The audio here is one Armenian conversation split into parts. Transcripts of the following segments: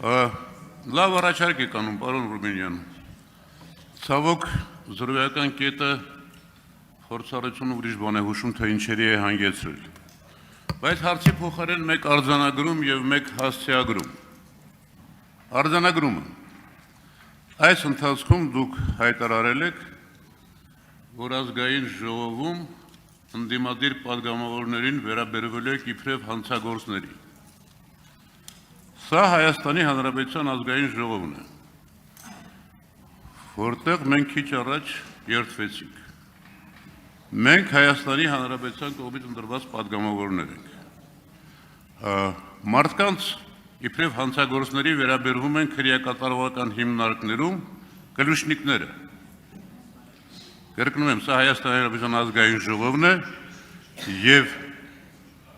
Լավ առաջարկ եք անում, պարոն Ռուբինյան։ Ցավոք, զրոյական կետը փորձառությունը ուրիշ բան է հուշում, թե ինչերի է հանգեցրել։ Բայց հարցի փոխարեն մեկ արձանագրում եւ մեկ հասցեագրում։ Արձանագրումը։ Այս ընթացքում դուք հայտարարել եք, որ ազգային ժողովում ընդդիմադիր պատգամավորներին վերաբերվել եք իբրև հանցագործների։ Սա Հայաստանի Հանրապետության ազգային ժողովն է, որտեղ մենք քիչ առաջ երդվեցինք։ Մենք Հայաստանի Հանրապետության կողմից ընտրված պատգամավորներ ենք։ Մարդկանց իբրև հանցագործների վերաբերվում են քրեակատարողական հիմնարկներում կլուշնիկները։ Կրկնում եմ, սա Հայաստանի Հանրապետության ազգային ժողովն է եւ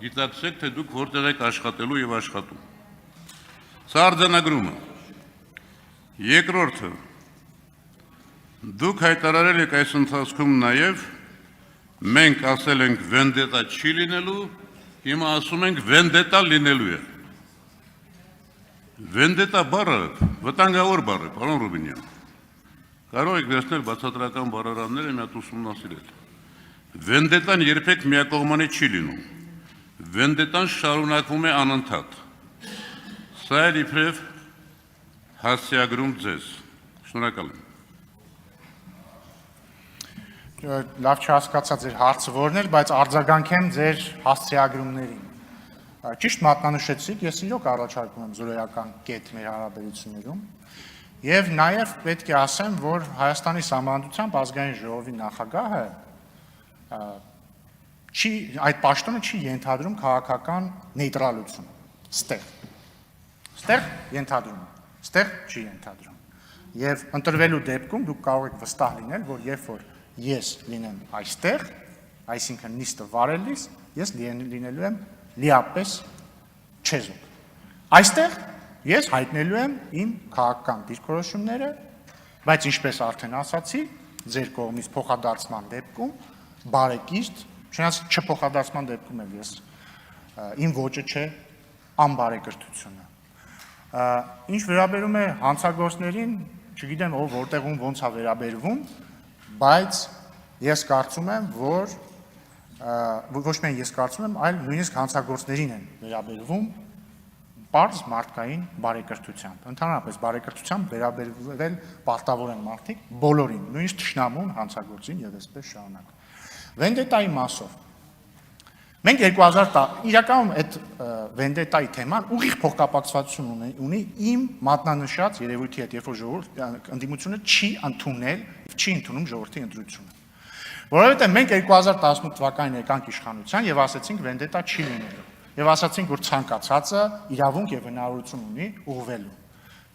գիտակցեք, թե դուք որտեղ եք աշխատելու եւ աշխատում։ Սա արձանագրումը։ Երկրորդը, դուք հայտարարել եք այս ընթացքում նաև, մենք ասել ենք վենդետա չի լինելու, հիմա ասում ենք վենդետա լինելու է։ Վենդետա բառը վտանգավոր բառ է, պարոն Ռուբինյան։ Կարող եք վերցնել բացատրական բառարանները մի հատ ուսումնասիրել։ Վենդետան երբեք միակողմանի չի լինում։ Վենդետան շարունակվում է անընդհատ։ Սա էլ իբրև հասցեագրում ձեզ։ Շնորհակալ եմ։ Լավ չհասկացա ձեր հարցը որն էր, բայց արձագանքեմ ձեր հասցեագրումներին։ Ճիշտ մատնանշեցիք, ես իրոք առաջարկում եմ զրոյական կետ մեր հարաբերություններում եւ նաեւ պետք է ասեմ, որ Հայաստանի Սահմանադրությամբ ազգային ժողովի նախագահը այդ պաշտոնը չի ենթադրում քաղաքական նեյտրալություն։ Ստեղ ենթադրում, ստեղ չի ենթադրում։ Եվ ընտրվելու դեպքում դուք կարող եք վստահ լինել, որ երբ որ ես լինեմ այստեղ, այսինքն նիստը վարելիս, ես լինելու եմ լիապես չեզոք։ Այստեղ ես հայտնելու եմ իմ քաղաքական դիրքորոշումները, բայց ինչպես արդեն ասացի, ձեր կողմից փոխադարձման դեպքում բարեկիրթ, չնայած չփոխադարձման դեպքում էլ ես իմ ոճը չէ անբարեկրթությունը։ Ինչ վերաբերում է հանցագործներին, չգիտեմ ով որտեղում ոնց է վերաբերվում, բայց ես կարծում եմ, որ ոչ միայն ես կարծում եմ, այլ նույնիսկ հանցագործներին են վերաբերվում պարզ մարդկային բարեկրթությամբ։ Ընդհանրապես բարեկրթությամբ վերաբերվել պարտավոր են մարդիկ բոլորին, նույնիսկ թշնամուն հանցագործին եւ այսպես շարունակ։ Վենդետայի մասով մենք 2010 իրականում այդ վենդետայի թեման ուղիղ փոխկապակցություն ունի իմ մատնանշած երևույթի հետ, երբ որ ընդդիմությունը չի ընդունում ժողովրդի ընտրությունը։ Որովհետև մենք 2018 թվականին եկանք իշխանության եւ ասացինք վենդետա չի լինելու։ Եվ ասացինք, որ ցանկացածը իրավունք եւ հնարավորություն ունի ուղղվելու։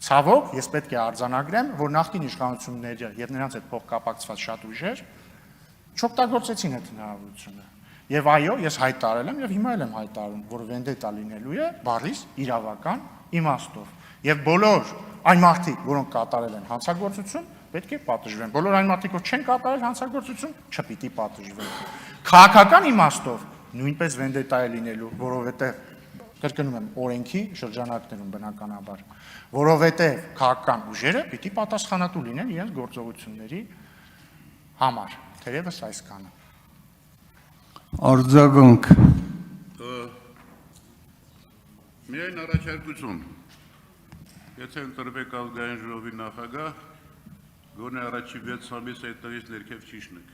Ցավոք, ես պետք է արձանագրեմ, որ նախկին իշխանությունները եւ նրանց հետ փոխկապակցված շատ ուժեր չօգտագործեցին այդ հնարավորությունը։ Եվ այո, ես հայտարարել եմ եւ հիմա էլ եմ հայտարարում, որ վենդետա լինելու է բառից իրավական իմաստով։ Եվ բոլոր այն մարդիկ, որոնք կատարել են հանցագործություն, պետք է պատժվեն։ Բոլոր այն մարդիկ, որ չեն կատարել հանցագործություն, չպիտի պատժվեն։ Քաղաքական իմաստով նույնպես վենդետա է լինելու, որովհետև կրկնում եմ օրենքի շրջանակներում բնականաբար, որովհետև քաղաքական ուժերը պիտի պատասխանատու լինեն իրենց գործողությունների համար, թերևս այսքանը։ Արձագանք։ Միայն առաջարկություն։ Եթե ընտրվեք ազգային ժողովի նախագահ, գոնե առաջի 6 ամիս այդտեղից ներքև չիջնեք։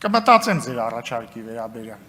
Կմտածեմ ձեր առաջարկի վերաբերյալ։